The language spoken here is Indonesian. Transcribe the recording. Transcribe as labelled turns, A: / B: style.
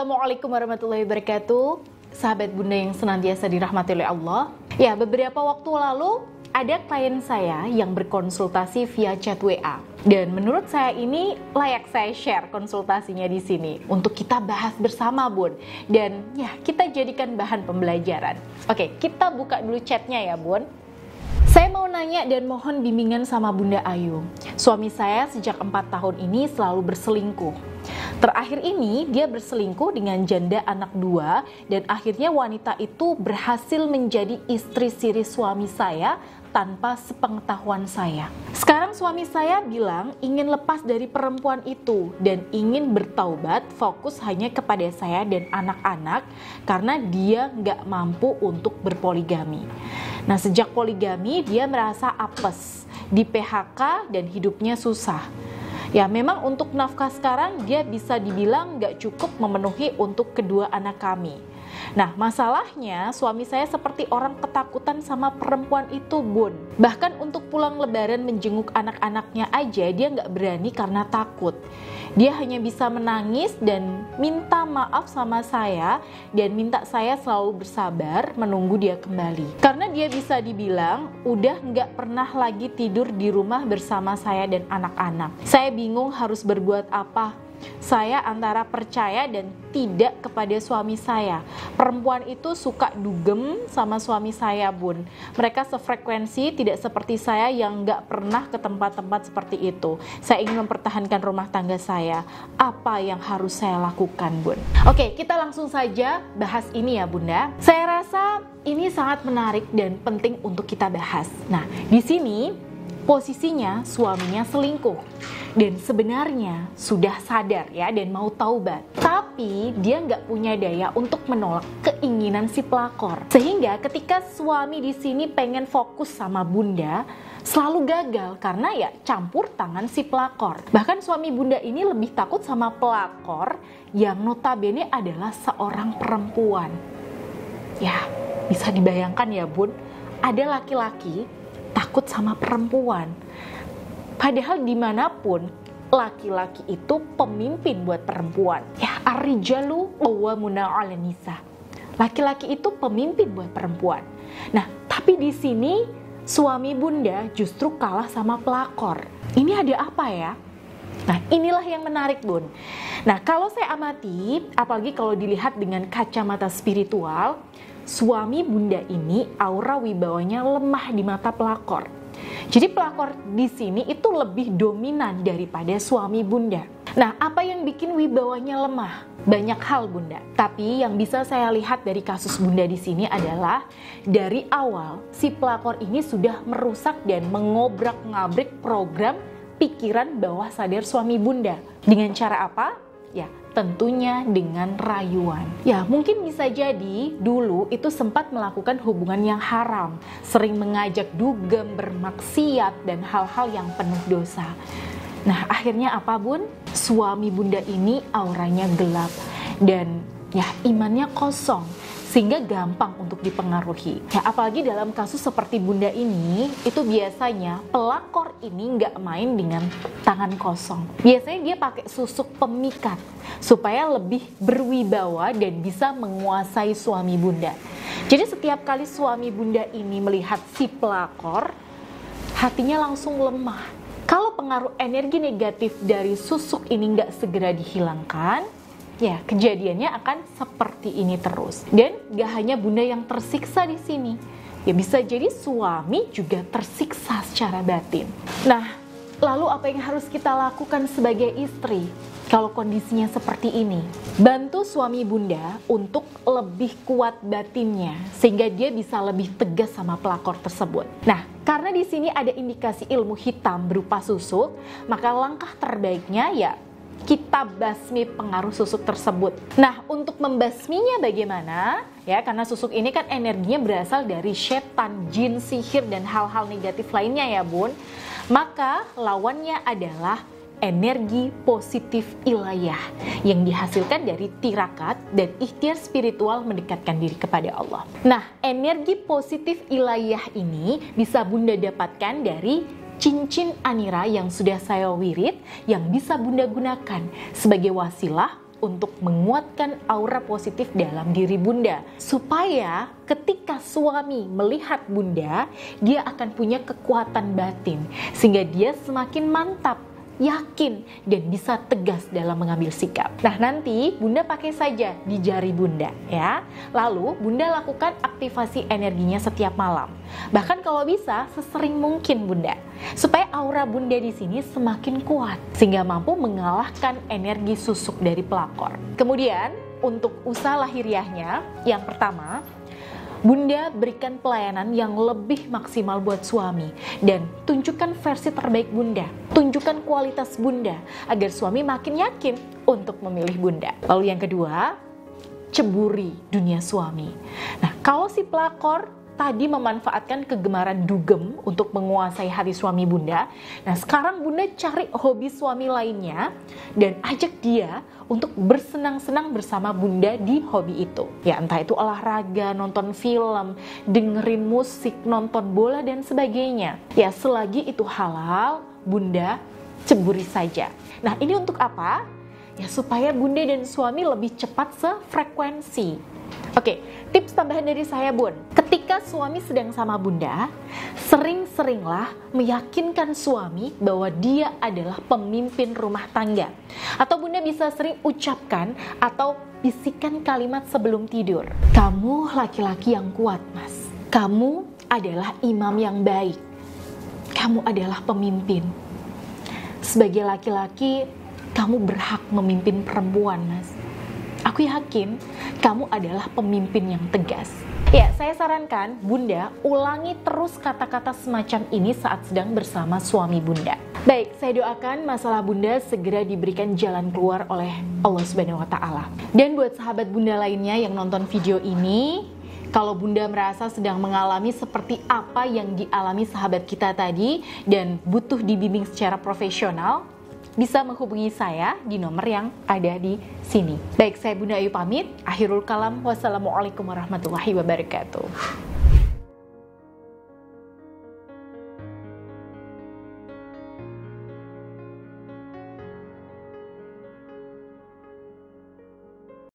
A: Assalamualaikum warahmatullahi wabarakatuh. Sahabat Bunda yang senantiasa dirahmati oleh Allah. Ya, beberapa waktu lalu ada klien saya yang berkonsultasi via chat WA. Dan menurut saya ini layak saya share konsultasinya di sini untuk kita bahas bersama, Bun. Dan ya, kita jadikan bahan pembelajaran. Oke, kita buka dulu chatnya ya, Bun. Saya mau nanya dan mohon bimbingan sama Bunda Ayu. Suami saya sejak 4 tahun ini selalu berselingkuh. Terakhir ini dia berselingkuh dengan janda anak 2 dan akhirnya wanita itu berhasil menjadi istri siri suami saya tanpa sepengetahuan saya. Sekarang suami saya bilang ingin lepas dari perempuan itu dan ingin bertaubat, fokus hanya kepada saya dan anak-anak karena dia nggak mampu untuk berpoligami. Nah, sejak poligami dia merasa apes, di PHK dan hidupnya susah. Ya, memang untuk nafkah sekarang dia bisa dibilang nggak cukup memenuhi untuk kedua anak kami. Nah, masalahnya suami saya seperti orang ketakutan sama perempuan itu, Bun. Bahkan untuk pulang lebaran menjenguk anak-anaknya aja dia nggak berani karena takut. Dia hanya bisa menangis dan minta maaf sama saya dan minta saya selalu bersabar menunggu dia kembali. Karena dia bisa dibilang udah nggak pernah lagi tidur di rumah bersama saya dan anak-anak. Saya bingung harus berbuat apa. Saya antara percaya dan tidak kepada suami saya. Perempuan itu suka dugem sama suami saya, Bun. Mereka sefrekuensi, tidak seperti saya yang nggak pernah ke tempat-tempat seperti itu. Saya ingin mempertahankan rumah tangga saya. Apa yang harus saya lakukan, Bun? Oke, kita langsung saja bahas ini ya, Bunda. Saya rasa ini sangat menarik dan penting untuk kita bahas. Nah, di sini posisinya suaminya selingkuh dan sebenarnya sudah sadar ya dan mau taubat, tapi dia nggak punya daya untuk menolak keinginan si pelakor, sehingga ketika suami di sini pengen fokus sama Bunda selalu gagal karena ya campur tangan si pelakor. Bahkan suami Bunda ini lebih takut sama pelakor yang notabene adalah seorang perempuan. Ya, bisa dibayangkan ya, Bun, ada laki-laki takut sama perempuan. Padahal dimanapun laki-laki itu pemimpin buat perempuan. Ya, ar-rijalu qawwamuna 'alan nisa. Laki-laki itu pemimpin buat perempuan. Nah, tapi di sini suami Bunda justru kalah sama pelakor. Ini ada apa ya? Nah, inilah yang menarik, Bun. Nah, kalau saya amati, apalagi kalau dilihat dengan kacamata spiritual, suami Bunda ini aura wibawanya lemah di mata pelakor. Jadi pelakor di sini itu lebih dominan daripada suami Bunda. Nah, apa yang bikin wibawanya lemah? Banyak hal, Bunda. Tapi yang bisa saya lihat dari kasus Bunda di sini adalah dari awal si pelakor ini sudah merusak dan mengobrak-ngabrik program pikiran bawah sadar suami Bunda. Dengan cara apa? Ya, tentunya dengan rayuan. Ya, mungkin bisa jadi dulu itu sempat melakukan hubungan yang haram, sering mengajak dugem, bermaksiat, dan hal-hal yang penuh dosa. Nah, akhirnya apa, Bun? Suami Bunda ini auranya gelap dan ya imannya kosong, sehingga gampang untuk dipengaruhi. Ya, apalagi dalam kasus seperti Bunda ini, itu biasanya pelakor ini nggak main dengan tangan kosong. Biasanya dia pakai susuk pemikat supaya lebih berwibawa dan bisa menguasai suami Bunda. Jadi setiap kali suami Bunda ini melihat si pelakor, hatinya langsung lemah. Kalau pengaruh energi negatif dari susuk ini nggak segera dihilangkan, ya, kejadiannya akan seperti ini terus. Dan gak hanya Bunda yang tersiksa di sini, ya bisa jadi suami juga tersiksa secara batin. Nah, lalu apa yang harus kita lakukan sebagai istri kalau kondisinya seperti ini? Bantu suami Bunda untuk lebih kuat batinnya sehingga dia bisa lebih tegas sama pelakor tersebut. Nah, karena di sini ada indikasi ilmu hitam berupa susuk, maka langkah terbaiknya ya kita basmi pengaruh susuk tersebut. Nah, untuk membasminya bagaimana? Ya, karena susuk ini kan energinya berasal dari setan, jin, sihir, dan hal-hal negatif lainnya ya, Bun. Maka lawannya adalah energi positif ilahiyah yang dihasilkan dari tirakat dan ikhtiar spiritual mendekatkan diri kepada Allah. Nah, energi positif ilahiyah ini bisa Bunda dapatkan dari cincin anira yang sudah saya wirid yang bisa Bunda gunakan sebagai wasilah untuk menguatkan aura positif dalam diri Bunda, supaya ketika suami melihat Bunda, dia akan punya kekuatan batin, sehingga dia semakin mantap, yakin, dan bisa tegas dalam mengambil sikap. Nah, nanti Bunda pakai saja di jari Bunda ya. Lalu Bunda lakukan aktivasi energinya setiap malam. Bahkan kalau bisa sesering mungkin Bunda, supaya aura Bunda di sini semakin kuat sehingga mampu mengalahkan energi susuk dari pelakor. Kemudian untuk usaha lahiriahnya, yang pertama, Bunda berikan pelayanan yang lebih maksimal buat suami dan tunjukkan versi terbaik Bunda. Tunjukkan kualitas Bunda agar suami makin yakin untuk memilih Bunda. Lalu yang kedua, ceburi dunia suami. Nah, kalau si pelakor tadi memanfaatkan kegemaran dugem untuk menguasai hati suami Bunda, nah sekarang Bunda cari hobi suami lainnya dan ajak dia untuk bersenang-senang bersama Bunda di hobi itu. Ya, entah itu olahraga, nonton film, dengerin musik, nonton bola, dan sebagainya. Ya, selagi itu halal, Bunda ceburi saja. Nah, ini untuk apa? Ya, supaya Bunda dan suami lebih cepat sefrekuensi. Oke, tips tambahan dari saya Bun. Ketika suami sedang sama Bunda, sering-seringlah meyakinkan suami bahwa dia adalah pemimpin rumah tangga. Atau Bunda bisa sering ucapkan atau bisikan kalimat sebelum tidur. Kamu laki-laki yang kuat, Mas. Kamu adalah imam yang baik. Kamu adalah pemimpin. Sebagai laki-laki, kamu berhak memimpin perempuan, Mas. Aku yakin kamu adalah pemimpin yang tegas. Ya, saya sarankan Bunda ulangi terus kata-kata semacam ini saat sedang bersama suami Bunda. Baik, saya doakan masalah Bunda segera diberikan jalan keluar oleh Allah Subhanahu wa Ta'ala. Dan buat sahabat Bunda lainnya yang nonton video ini, kalau Bunda merasa sedang mengalami seperti apa yang dialami sahabat kita tadi dan butuh dibimbing secara profesional, bisa menghubungi saya di nomor yang ada di sini. Baik, saya Bunda Ayu pamit. Akhirul kalam. Wassalamualaikum warahmatullahi wabarakatuh.